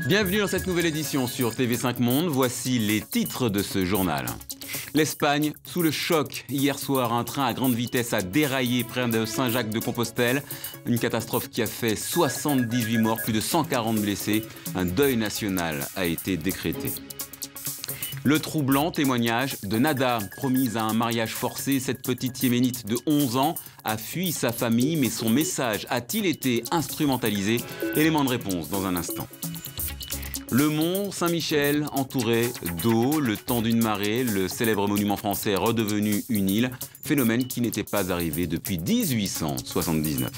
Bienvenue dans cette nouvelle édition sur TV5 Monde. Voici les titres de ce journal. L'Espagne sous le choc. Hier soir, un train à grande vitesse a déraillé près de Saint-Jacques-de-Compostelle. Une catastrophe qui a fait 78 morts, plus de 140 blessés. Un deuil national a été décrété. Le troublant témoignage de Nada, promise à un mariage forcé. Cette petite yéménite de 11 ans a fui sa famille, mais son message a-t-il été instrumentalisé? Élément de réponse dans un instant. Le mont Saint-Michel entouré d'eau, le temps d'une marée, le célèbre monument français est redevenu une île, phénomène qui n'était pas arrivé depuis 1879.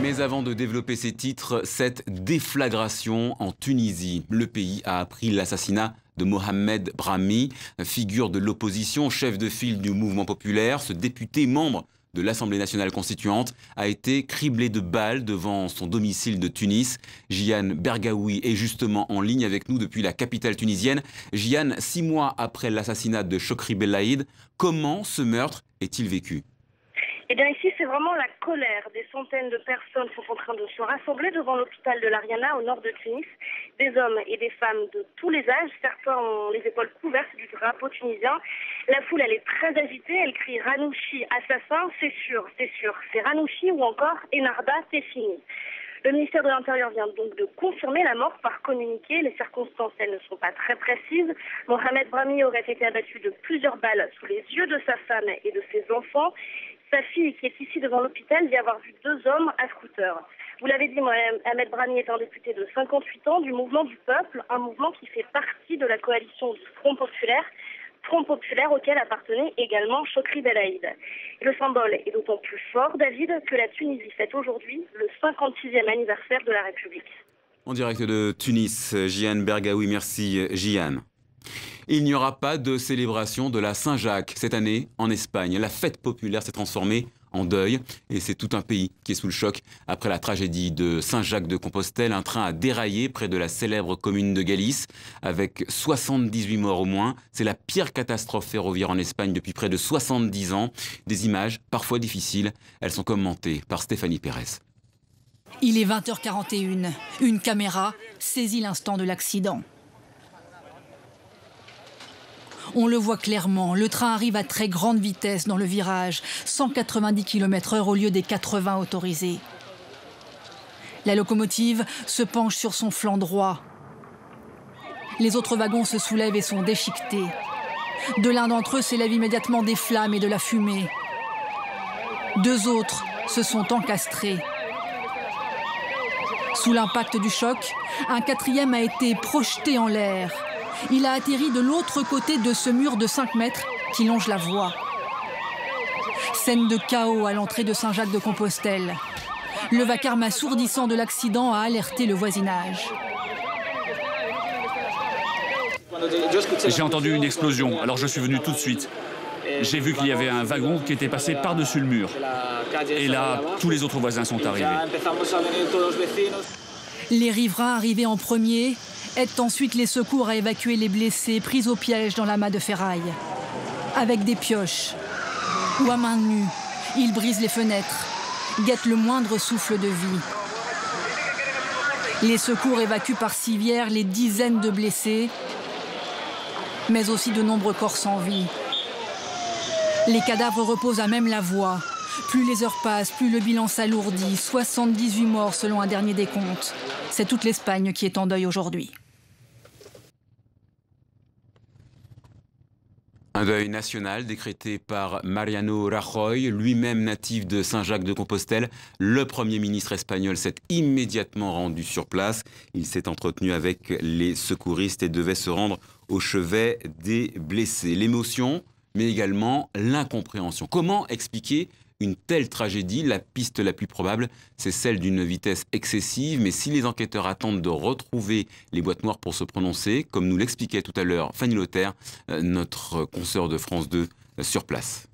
Mais avant de développer ces titres, cette déflagration en Tunisie. Le pays a appris l'assassinat de Mohamed Brahmi, figure de l'opposition, chef de file du mouvement populaire. Ce député membre de l'Assemblée nationale constituante a été criblé de balles devant son domicile de Tunis. Jian Bergaoui est justement en ligne avec nous depuis la capitale tunisienne. Jian, 6 mois après l'assassinat de Chokri Belaïd, comment ce meurtre est-il vécu ? Eh bien ici, c'est vraiment la colère. Des centaines de personnes sont en train de se rassembler devant l'hôpital de l'Ariana au nord de Tunis. Des hommes et des femmes de tous les âges. Certains ont les épaules couvertes du drapeau tunisien. La foule, elle est très agitée. Elle crie Ranouchi, assassin, c'est sûr. C'est Ranouchi ou encore Enarda, c'est fini. Le ministère de l'Intérieur vient donc de confirmer la mort par communiqué. Les circonstances, elles ne sont pas très précises. Mohamed Brahmi aurait été abattu de plusieurs balles sous les yeux de sa femme et de ses enfants. Sa fille, qui est ici devant l'hôpital, dit avoir vu 2 hommes à scooter. Vous l'avez dit, Mohamed Brahmi est un député de 58 ans du mouvement du peuple, un mouvement qui fait partie de la coalition du Front populaire auquel appartenait également Chokri Belaïd. Et le symbole est d'autant plus fort, David, que la Tunisie fête aujourd'hui le 56e anniversaire de la République. En direct de Tunis, Jian Bergaoui, merci Jian. Il n'y aura pas de célébration de la Saint-Jacques cette année en Espagne. La fête populaire s'est transformée en deuil et c'est tout un pays qui est sous le choc. Après la tragédie de Saint-Jacques-de-Compostelle, un train a déraillé près de la célèbre commune de Galice avec 78 morts au moins. C'est la pire catastrophe ferroviaire en Espagne depuis près de 70 ans. Des images parfois difficiles, elles sont commentées par Stéphanie Pérez. Il est 20h41. Une caméra saisit l'instant de l'accident. On le voit clairement, le train arrive à très grande vitesse dans le virage, 190 km/h au lieu des 80 autorisés. La locomotive se penche sur son flanc droit. Les autres wagons se soulèvent et sont déchiquetés. De l'un d'entre eux s'élèvent immédiatement des flammes et de la fumée. 2 autres se sont encastrés. Sous l'impact du choc, un 4e a été projeté en l'air. Il a atterri de l'autre côté de ce mur de 5 mètres qui longe la voie. Scène de chaos à l'entrée de Saint-Jacques-de-Compostelle. Le vacarme assourdissant de l'accident a alerté le voisinage. J'ai entendu une explosion, alors je suis venu tout de suite. J'ai vu qu'il y avait un wagon qui était passé par-dessus le mur. Et là, tous les autres voisins sont arrivés. Les riverains arrivés en premier aident ensuite les secours à évacuer les blessés pris au piège dans l'amas de ferraille. Avec des pioches ou à main nue, ils brisent les fenêtres, guettent le moindre souffle de vie. Les secours évacuent par civière les dizaines de blessés, mais aussi de nombreux corps sans vie. Les cadavres reposent à même la voie. Plus les heures passent, plus le bilan s'alourdit. 78 morts selon un dernier décompte. C'est toute l'Espagne qui est en deuil aujourd'hui. Un deuil national décrété par Mariano Rajoy, lui-même natif de Saint-Jacques-de-Compostelle. Le Premier ministre espagnol s'est immédiatement rendu sur place. Il s'est entretenu avec les secouristes et devait se rendre au chevet des blessés. L'émotion, mais également l'incompréhension. Comment expliquer une telle tragédie? La piste la plus probable, c'est celle d'une vitesse excessive. Mais si les enquêteurs attendent de retrouver les boîtes noires pour se prononcer, comme nous l'expliquait tout à l'heure Fanny Lothaire, notre consoeur de France 2 sur place.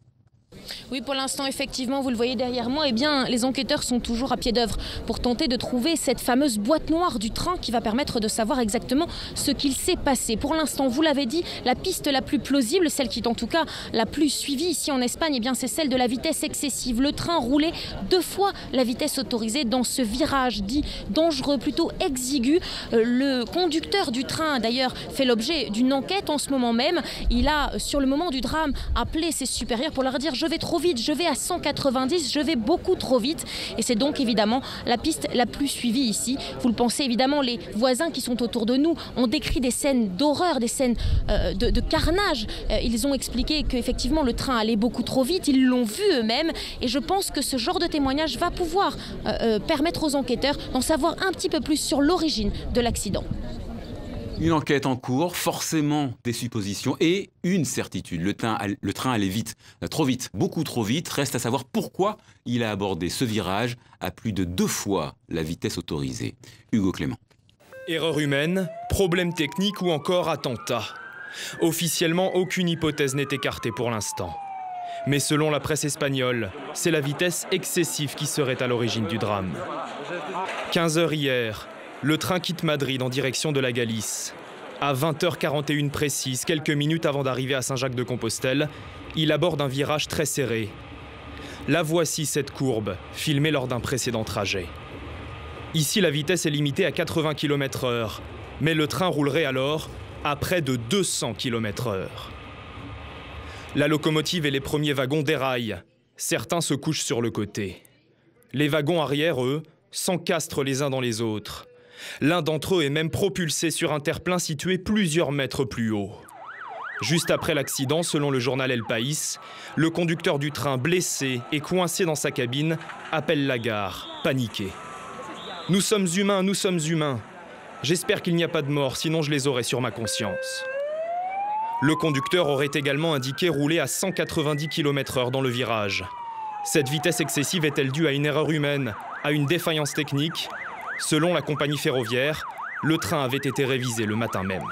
Oui, pour l'instant, effectivement, vous le voyez derrière moi, eh bien, les enquêteurs sont toujours à pied d'œuvre pour tenter de trouver cette fameuse boîte noire du train qui va permettre de savoir exactement ce qu'il s'est passé. Pour l'instant, vous l'avez dit, la piste la plus plausible, celle qui est en tout cas la plus suivie ici en Espagne, eh bien, c'est celle de la vitesse excessive. Le train roulait 2 fois la vitesse autorisée dans ce virage dit dangereux, plutôt exigu. Le conducteur du train, d'ailleurs, fait l'objet d'une enquête en ce moment même. Il a, sur le moment du drame, appelé ses supérieurs pour leur dire « je vais trop vite, je vais à 190, je vais beaucoup trop vite ». Et c'est donc évidemment la piste la plus suivie ici. Vous le pensez évidemment, les voisins qui sont autour de nous ont décrit des scènes d'horreur, des scènes de carnage. Ils ont expliqué qu'effectivement le train allait beaucoup trop vite, ils l'ont vu eux-mêmes. Et je pense que ce genre de témoignage va pouvoir permettre aux enquêteurs d'en savoir un petit peu plus sur l'origine de l'accident. Une enquête en cours, forcément des suppositions et une certitude. Le train allait vite, trop vite, beaucoup trop vite. Reste à savoir pourquoi il a abordé ce virage à plus de 2 fois la vitesse autorisée. Hugo Clément. Erreur humaine, problème technique ou encore attentat. Officiellement, aucune hypothèse n'est écartée pour l'instant. Mais selon la presse espagnole, c'est la vitesse excessive qui serait à l'origine du drame. 15 h hier, le train quitte Madrid en direction de la Galice. À 20h41 précise, quelques minutes avant d'arriver à Saint-Jacques-de-Compostelle, il aborde un virage très serré. La voici cette courbe, filmée lors d'un précédent trajet. Ici, la vitesse est limitée à 80 km/h, mais le train roulerait alors à près de 200 km/h. La locomotive et les premiers wagons déraillent. Certains se couchent sur le côté. Les wagons arrière, eux, s'encastrent les uns dans les autres. L'un d'entre eux est même propulsé sur un terre-plein situé plusieurs mètres plus haut. Juste après l'accident, selon le journal El País, le conducteur du train, blessé et coincé dans sa cabine, appelle la gare, paniqué. « Nous sommes humains, nous sommes humains. J'espère qu'il n'y a pas de mort, sinon je les aurai sur ma conscience. » Le conducteur aurait également indiqué rouler à 190 km/h dans le virage. Cette vitesse excessive est-elle due à une erreur humaine, à une défaillance technique ? Selon la compagnie ferroviaire, le train avait été révisé le matin même.